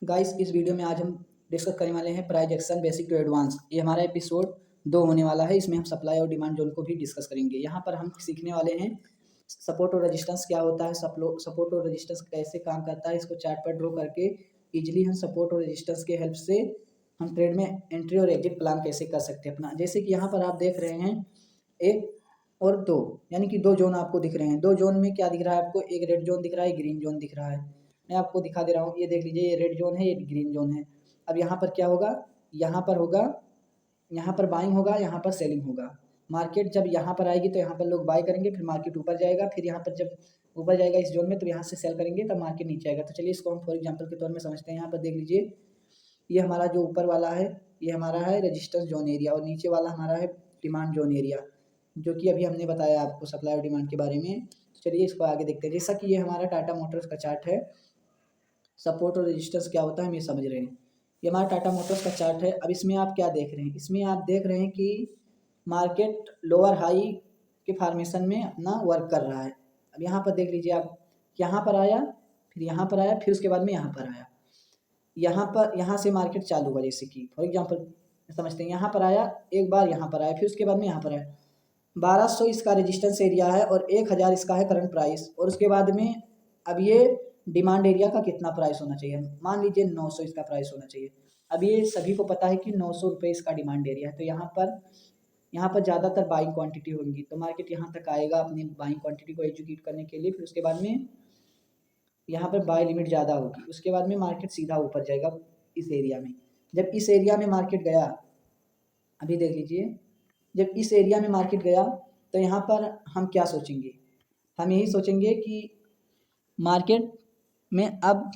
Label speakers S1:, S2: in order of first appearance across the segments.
S1: Guys, इस video में आज हम डिस्कस करने वाले हैं price action basic to advance. ये हमारा एपिसोड 2 होने वाला है। इसमें हम सप्लाई और डिमांड जोन को भी डिस्कस करेंगे। यहाँ पर हम सीखने वाले हैं सपोर्ट और रेजिस्टेंस क्या होता है, सपोर्ट और रेजिस्टेंस कैसे काम करता है, इसको चार्ट पर ड्रॉ करके इजीली हम सपोर्ट और रेजिस्टेंस के हेल्प से हम ट्रेड में एंट्री और एग्जिट प्लान कैसे कर सकते हैं अपना। जैसे कि यहाँ पर आप देख रहे हैं एक और दो, यानी कि 2 जोन आपको दिख रहे हैं। 2 जोन में क्या दिख रहा है आपको, एक रेड जोन दिख रहा है, एक ग्रीन जोन दिख रहा है। मैं आपको दिखा दे रहा हूँ, ये देख लीजिए, ये रेड जोन है, ये ग्रीन जोन है। अब यहाँ पर क्या होगा, यहाँ पर होगा, यहाँ पर बाइंग होगा, यहाँ पर सेलिंग होगा। मार्केट जब यहाँ पर आएगी तो यहाँ पर लोग बाय करेंगे, फिर मार्केट ऊपर जाएगा, फिर यहाँ पर जब ऊपर जाएगा इस जोन में तो यहाँ से सेल करेंगे, तब मार्केट नीचे आएगा। तो चलिए इसको हम फॉर एग्जाम्पल के तौर में समझते हैं। यहाँ पर देख लीजिए, ये हमारा जो ऊपर वाला है ये हमारा है रेजिस्टेंस जोन एरिया, और नीचे वाला हमारा है डिमांड जोन एरिया, जो कि अभी हमने बताया आपको सप्लाई और डिमांड के बारे में। तो चलिए इसको आगे देखते हैं। जैसा कि ये हमारा टाटा मोटर्स का चार्ट है, सपोर्ट और रेजिस्टेंस क्या होता है हम ये समझ रहे हैं। ये हमारा टाटा मोटर्स का चार्ट है। अब इसमें आप क्या देख रहे हैं, इसमें आप देख रहे हैं कि मार्केट लोअर हाई के फॉर्मेशन में अपना वर्क कर रहा है। अब यहाँ पर देख लीजिए आप, यहाँ पर आया, फिर यहाँ पर आया, फिर उसके बाद में यहाँ पर आया। यहाँ पर, यहाँ से मार्केट चालू हुआ, जैसे कि फॉर एग्जांपल समझते हैं, यहाँ पर आया, एक बार यहाँ पर आया, फिर उसके बाद में यहाँ पर आया। 1200 इसका रेजिस्टेंस एरिया है और 1000 इसका है करंट प्राइस। और उसके बाद में अब ये डिमांड एरिया का कितना प्राइस होना चाहिए, मान लीजिए 900 इसका प्राइस होना चाहिए। अब ये सभी को पता है कि 900 रुपये इसका डिमांड एरिया है। तो यहाँ पर ज़्यादातर बाइंग क्वांटिटी होगी, तो मार्केट यहाँ तक आएगा अपनी बाइंग क्वांटिटी को एग्जीक्यूट करने के लिए। फिर उसके बाद में यहाँ पर बाय लिमिट ज़्यादा होगी, उसके बाद में मार्केट सीधा ऊपर जाएगा इस एरिया में। जब इस एरिया में मार्केट गया, अभी देख लीजिए, जब इस एरिया में मार्केट गया तो यहाँ पर हम क्या सोचेंगे, हम यही सोचेंगे कि मार्केट में अब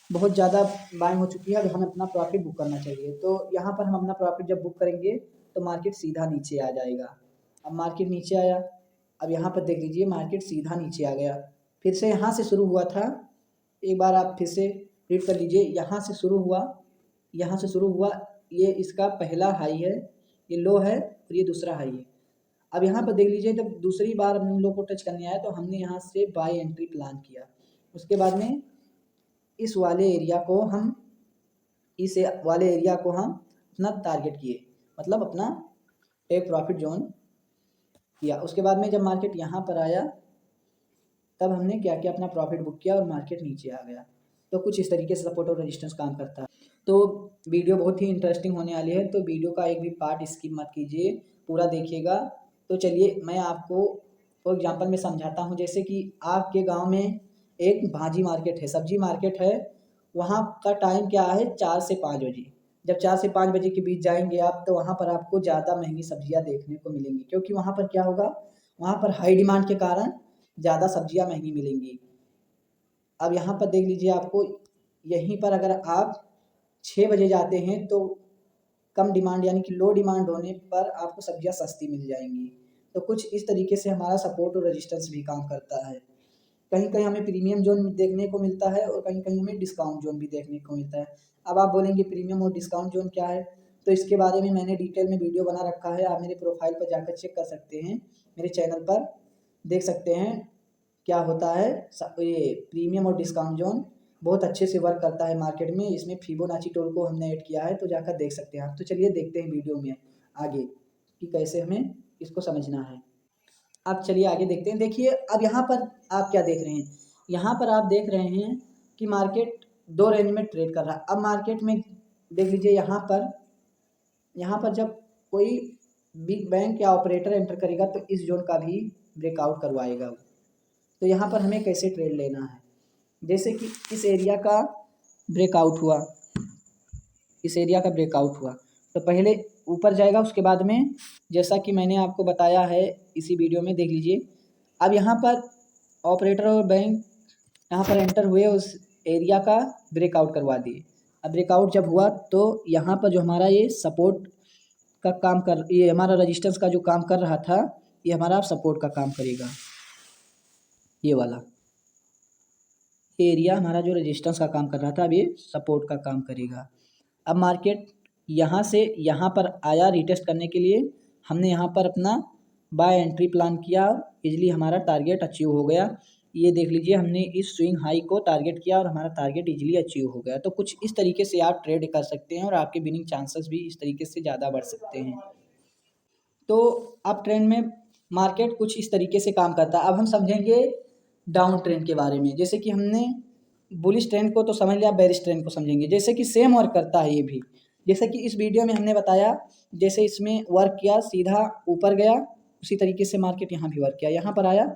S1: बहुत ज़्यादा बाइंग हो चुकी है, अब हमें अपना प्रॉफिट बुक करना चाहिए। तो यहाँ पर हम अपना प्रॉफिट जब बुक करेंगे तो मार्केट सीधा नीचे आ जाएगा। अब मार्केट नीचे आया, अब यहाँ पर देख लीजिए मार्केट सीधा नीचे आ गया। फिर से यहाँ से शुरू हुआ था, एक बार आप फिर से रीड कर लीजिए, यहाँ से शुरू हुआ, यहाँ से शुरू हुआ, ये इसका पहला हाई है, ये लो है, और ये दूसरा हाई है। अब यहाँ पर देख लीजिए, जब दूसरी बार हम लोग को टच करने आया तो हमने यहाँ से बाय एंट्री प्लान किया। उसके बाद में इस वाले एरिया को हम अपना टारगेट किए, मतलब अपना टेक प्रॉफिट जोन किया। उसके बाद में जब मार्केट यहाँ पर आया तब हमने क्या किया, अपना प्रॉफिट बुक किया और मार्केट नीचे आ गया। तो कुछ इस तरीके से सपोर्ट और रेजिस्टेंस काम करता है। तो वीडियो बहुत ही इंटरेस्टिंग होने वाली है, तो वीडियो का एक भी पार्ट स्किप मत कीजिए, पूरा देखिएगा। तो चलिए मैं आपको फॉर एग्जांपल में समझाता हूँ। जैसे कि आपके गांव में एक भाजी मार्केट है, सब्जी मार्केट है, वहाँ का टाइम क्या है, 4 से 5 बजे। जब 4 से 5 बजे के बीच जाएंगे आप तो वहाँ पर आपको ज़्यादा महंगी सब्जियाँ देखने को मिलेंगी, क्योंकि वहाँ पर क्या होगा, वहाँ पर हाई डिमांड के कारण ज़्यादा सब्जियाँ महंगी मिलेंगी। अब यहाँ पर देख लीजिए, आपको यहीं पर अगर आप 6 बजे जाते हैं तो कम डिमांड यानी कि लो डिमांड होने पर आपको सब्जियाँ सस्ती मिल जाएंगी। तो कुछ इस तरीके से हमारा सपोर्ट और रेजिस्टेंस भी काम करता है। कहीं कहीं हमें प्रीमियम जोन देखने को मिलता है और कहीं कहीं हमें डिस्काउंट जोन भी देखने को मिलता है। अब आप बोलेंगे प्रीमियम और डिस्काउंट जोन क्या है, तो इसके बारे में मैंने डिटेल में वीडियो बना रखा है, आप मेरे प्रोफाइल पर जाकर चेक कर सकते हैं, मेरे चैनल पर देख सकते हैं क्या होता है। ये प्रीमियम और डिस्काउंट जोन बहुत अच्छे से वर्क करता है मार्केट में। इसमें फिबोनाची टूल को हमने ऐड किया है, तो जाकर देख सकते हैं आप। तो चलिए देखते हैं वीडियो में आगे कि कैसे हमें इसको समझना है। अब चलिए आगे देखते हैं। देखिए अब यहाँ पर आप क्या देख रहे हैं, यहाँ पर आप देख रहे हैं कि मार्केट 2 रेंज में ट्रेड कर रहा है। अब मार्केट में देख लीजिए, यहाँ पर जब कोई बिग बैंक या ऑपरेटर एंटर करेगा तो इस जोन का भी ब्रेकआउट करवाएगा। तो यहाँ पर हमें कैसे ट्रेड लेना है, जैसे कि इस एरिया का ब्रेकआउट हुआ, इस एरिया का ब्रेकआउट हुआ तो पहले ऊपर जाएगा, उसके बाद में जैसा कि मैंने आपको बताया है इसी वीडियो में, देख लीजिए। अब यहाँ पर ऑपरेटर और बैंक यहाँ पर एंटर हुए, उस एरिया का ब्रेकआउट करवा दिए। अब ब्रेकआउट जब हुआ तो यहाँ पर जो हमारा ये सपोर्ट का काम कर, ये हमारा रेजिस्टेंस का जो काम कर रहा था, ये हमारा सपोर्ट का काम करेगा। ये वाला एरिया हमारा जो रेजिस्टेंस का काम कर रहा था, अब ये सपोर्ट का काम करेगा। अब मार्केट यहाँ से यहाँ पर आया रिटेस्ट करने के लिए, हमने यहाँ पर अपना बाय एंट्री प्लान किया, इजली हमारा टारगेट अचीव हो गया। ये देख लीजिए हमने इस स्विंग हाई को टारगेट किया और हमारा टारगेट इजीली अचीव हो गया। तो कुछ इस तरीके से आप ट्रेड कर सकते हैं और आपके विनिंग चांसेस भी इस तरीके से ज़्यादा बढ़ सकते हैं। तो अप ट्रेंड में मार्केट कुछ इस तरीके से काम करता है। अब हम समझेंगे डाउन ट्रेंड के बारे में। जैसे कि हमने बुलिश ट्रेंड को तो समझ लिया, बेरिश ट्रेंड को समझेंगे। जैसे कि सेम वर्क करता है ये भी। जैसे कि इस वीडियो में हमने बताया, जैसे इसमें वर्क किया सीधा ऊपर गया, उसी तरीके से मार्केट यहाँ भी वर्क किया। यहाँ पर आया,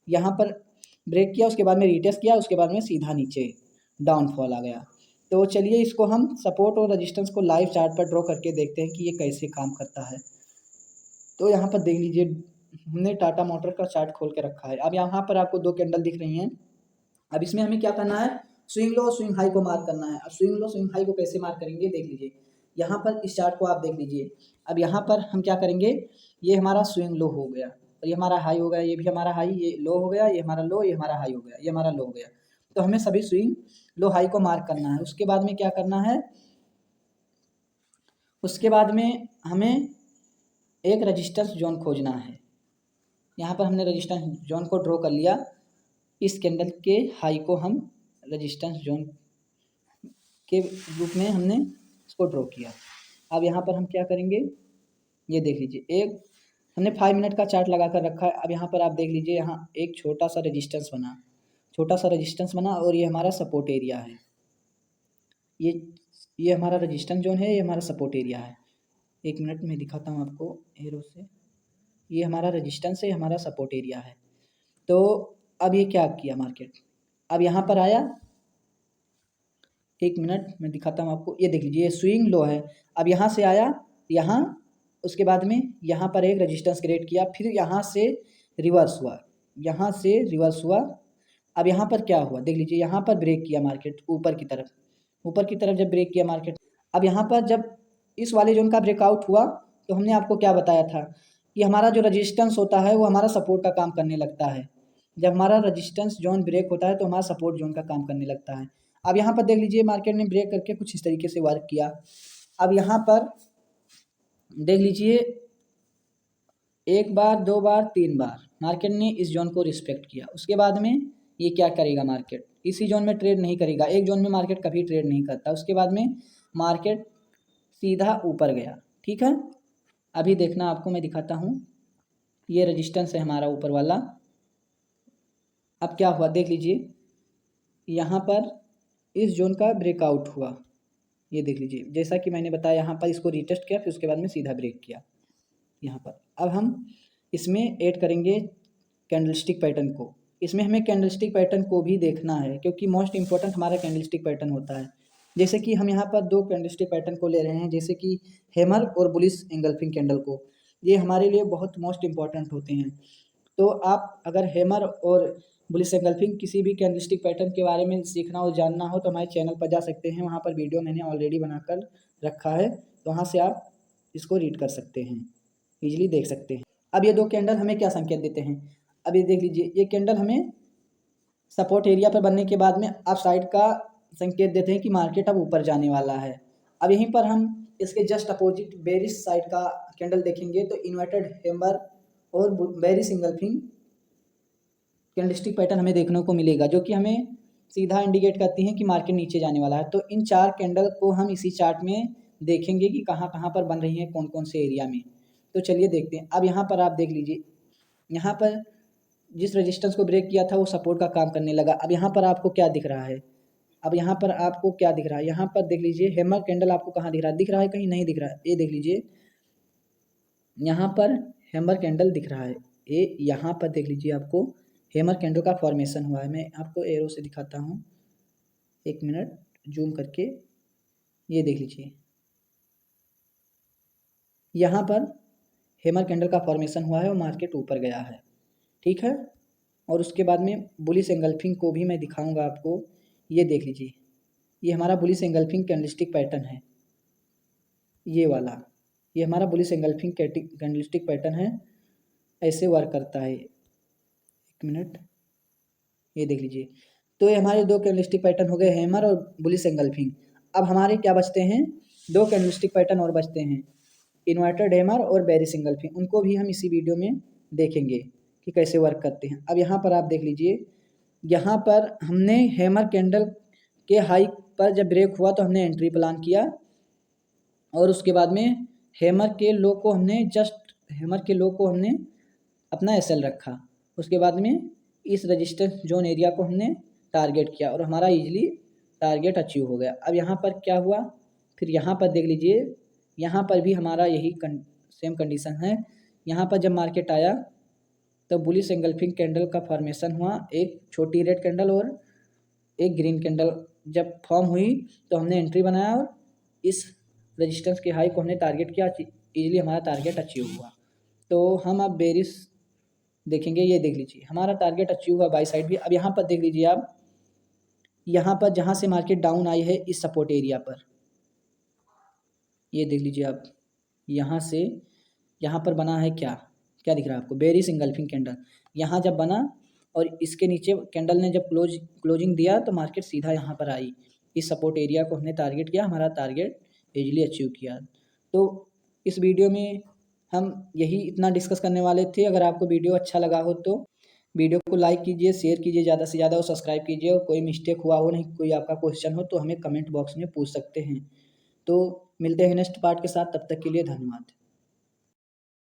S1: यहाँ पर ब्रेक किया, उसके बाद में रीटेस्ट किया, उसके बाद में सीधा नीचे डाउनफॉल आ गया। तो चलिए इसको हम सपोर्ट और रेजिस्टेंस को लाइव चार्ट पर ड्रॉ करके देखते हैं कि ये कैसे काम करता है। तो यहाँ पर देख लीजिए हमने टाटा मोटर का चार्ट खोल के रखा है। अब यहाँ पर आपको 2 कैंडल दिख रही हैं। अब इसमें हमें क्या करना है, स्विंग लो और स्विंग हाई को मार्क करना है। अब स्विंग लो स्विंग हाई को कैसे मार्क करेंगे देख लीजिए। यहाँ पर इस चार्ट को आप देख लीजिए। अब यहाँ पर हम क्या करेंगे, ये हमारा स्विंग लो हो गया और ये हमारा हाई हो गया, ये भी हमारा हाई, ये लो हो गया, ये हमारा लो, ये हमारा हाई हो गया, ये हमारा लो हो गया। तो हमें सभी स्विंग लो हाई को मार्क करना है। उसके बाद में क्या करना है, उसके बाद में हमें एक रजिस्टेंस जोन खोजना है। यहाँ पर हमने रजिस्टेंस जोन को ड्रॉ कर लिया। इस कैंडल के हाई को हम रजिस्टेंस जोन के रूप में हमने इसको ड्रॉ किया। अब यहाँ पर हम क्या करेंगे, ये देख लीजिए, एक हमने 5 मिनट का चार्ट लगा कर रखा है। अब यहाँ पर आप देख लीजिए, यहाँ एक छोटा सा रेजिस्टेंस बना, छोटा सा रेजिस्टेंस बना और ये हमारा सपोर्ट एरिया है। ये हमारा रेजिस्टेंस जोन है, ये हमारा सपोर्ट एरिया है। 1 मिनट में दिखाता हूँ आपको एरो से। ये हमारा रेजिस्टेंस है, हमारा सपोर्ट एरिया है। तो अब ये क्या किया मार्केट, अब यहाँ पर आया, 1 मिनट में दिखाता हूँ आपको। ये देख लीजिए ये स्विंग लो है। अब यहाँ से आया यहाँ, उसके बाद में यहाँ पर एक रेजिस्टेंस क्रिएट किया, फिर यहाँ से रिवर्स हुआ, यहाँ से रिवर्स हुआ। अब यहाँ पर क्या हुआ देख लीजिए, यहाँ पर ब्रेक किया मार्केट ऊपर की तरफ, ऊपर की तरफ जब ब्रेक किया मार्केट। अब यहाँ पर जब इस वाले जोन का ब्रेकआउट हुआ तो हमने आपको क्या बताया था कि हमारा जो रेजिस्टेंस होता है वो हमारा सपोर्ट का काम करने लगता है। जब हमारा रेजिस्टेंस जोन ब्रेक होता है तो हमारा सपोर्ट जोन का काम करने लगता है। अब यहाँ पर देख लीजिए मार्केट ने ब्रेक करके कुछ इस तरीके से वर्क किया। अब यहाँ पर देख लीजिए 1 बार 2 बार 3 बार मार्केट ने इस जोन को रिस्पेक्ट किया। उसके बाद में ये क्या करेगा, मार्केट इसी जोन में ट्रेड नहीं करेगा। एक जोन में मार्केट कभी ट्रेड नहीं करता। उसके बाद में मार्केट सीधा ऊपर गया। ठीक है, अभी देखना आपको मैं दिखाता हूँ। ये रेजिस्टेंस है हमारा ऊपर वाला। अब क्या हुआ देख लीजिए, यहाँ पर इस जोन का ब्रेकआउट हुआ। ये देख लीजिए, जैसा कि मैंने बताया, यहाँ पर इसको रीटेस्ट किया, फिर उसके बाद में सीधा ब्रेक किया यहाँ पर। अब हम इसमें ऐड करेंगे कैंडलस्टिक पैटर्न को। इसमें हमें कैंडलस्टिक पैटर्न को भी देखना है क्योंकि मोस्ट इंपॉर्टेंट हमारा कैंडलस्टिक पैटर्न होता है। जैसे कि हम यहाँ पर 2 कैंडलस्टिक पैटर्न को ले रहे हैं, जैसे कि हैमर और बुलिश एंगल्फिंग कैंडल को। ये हमारे लिए बहुत मोस्ट इंपॉर्टेंट होते हैं। तो आप अगर हैमर और बुलिश एंगल्फिंग किसी भी कैंडलस्टिक पैटर्न के बारे में सीखना और जानना हो तो हमारे चैनल पर जा सकते हैं। वहाँ पर वीडियो मैंने ऑलरेडी बनाकर रखा है, तो वहाँ से आप इसको रीड कर सकते हैं, ईजिली देख सकते हैं। अब ये 2 कैंडल हमें क्या संकेत देते हैं, अब ये देख लीजिए, ये कैंडल हमें सपोर्ट एरिया पर बनने के बाद में अप साइड का संकेत देते हैं कि मार्केट अब ऊपर जाने वाला है। अब यहीं पर हम इसके जस्ट अपोजिट बेरिश साइड का कैंडल देखेंगे तो इन्वर्टेड हैमर और बेरिश एंगल्फिंग कैंडलस्टिक पैटर्न हमें देखने को मिलेगा, जो कि हमें सीधा इंडिकेट करती हैं कि मार्केट नीचे जाने वाला है। तो इन 4 कैंडल को हम इसी चार्ट में देखेंगे कि कहाँ कहाँ पर बन रही हैं, कौन कौन से एरिया में। तो चलिए देखते हैं। अब यहाँ पर आप देख लीजिए, यहाँ पर जिस रेजिस्टेंस को ब्रेक किया था वो सपोर्ट का काम करने लगा। अब यहाँ पर आपको क्या दिख रहा है, अब यहाँ पर आपको क्या दिख रहा है, यहाँ पर देख लीजिए हैमर कैंडल आपको कहाँ दिख रहा है, कहीं नहीं दिख रहा है। ये देख लीजिए यहाँ पर हैमर कैंडल दिख रहा है। ये यहाँ पर देख लीजिए आपको हैमर कैंडल का फॉर्मेशन हुआ है। मैं आपको एरो से दिखाता हूँ, 1 मिनट जूम करके। ये देख लीजिए यहाँ पर हैमर कैंडल का फॉर्मेशन हुआ है और मार्केट ऊपर गया है। ठीक है, और उसके बाद में बुलिश एंगल्फिंग को भी मैं दिखाऊंगा आपको। ये देख लीजिए, ये हमारा बुलिश एंगल्फिंग कैंडलस्टिक पैटर्न है, ये वाला, ये हमारा बुलिश एंगल्फिंग कैंडलस्टिक पैटर्न है। ऐसे वर्क करता है। 1 मिनट, ये देख लीजिए। तो ये हमारे 2 कैंडलस्टिक पैटर्न हो गए, हैमर और बुलिश एंगल्फिंग। अब हमारे क्या बचते हैं, 2 कैंडलस्टिक पैटर्न और बचते हैं, इन्वर्टेड हैमर और बेरिश एंगल्फिंग। उनको भी हम इसी वीडियो में देखेंगे कि कैसे वर्क करते हैं। अब यहाँ पर आप देख लीजिए, यहाँ पर हमने हैमर कैंडल के हाई पर जब ब्रेक हुआ तो हमने एंट्री प्लान किया और उसके बाद में हैमर के लो को हमने अपना एसएल रखा। उसके बाद में इस रजिस्टेंस जोन एरिया को हमने टारगेट किया और हमारा इजीली टारगेट अचीव हो गया। अब यहाँ पर क्या हुआ, फिर यहाँ पर देख लीजिए, यहाँ पर भी हमारा यही सेम कंडीशन है। यहाँ पर जब मार्केट आया तो बुलिश एंगल्फिंग कैंडल का फॉर्मेशन हुआ, एक छोटी रेड कैंडल और एक ग्रीन कैंडल जब फॉर्म हुई तो हमने एंट्री बनाया और इस रेजिस्टेंस के हाई को हमने टारगेट किया, इजीली हमारा टारगेट अचीव हुआ। तो हम अब बेरिश देखेंगे, ये देख लीजिए हमारा टारगेट अचीव हुआ बाई साइड भी। अब यहाँ पर देख लीजिए आप, यहाँ पर जहाँ से मार्केट डाउन आई है इस सपोर्ट एरिया पर, ये देख लीजिए आप, यहाँ से यहाँ पर बना है क्या दिख रहा है आपको, बेरिश एंगल्फिंग कैंडल। यहाँ जब बना और इसके नीचे कैंडल ने जब क्लोजिंग दिया तो मार्केट सीधा यहाँ पर आई, इस सपोर्ट एरिया को हमने टारगेट किया, हमारा टारगेट इजीली अचीव किया। तो इस वीडियो में हम यही इतना डिस्कस करने वाले थे। अगर आपको वीडियो अच्छा लगा हो तो वीडियो को लाइक कीजिए, शेयर कीजिए ज़्यादा से ज़्यादा और सब्सक्राइब कीजिए। और कोई मिस्टेक हुआ हो, नहीं कोई आपका क्वेश्चन हो तो हमें कमेंट बॉक्स में पूछ सकते हैं। तो मिलते हैं नेक्स्ट पार्ट के साथ, तब तक के लिए धन्यवाद।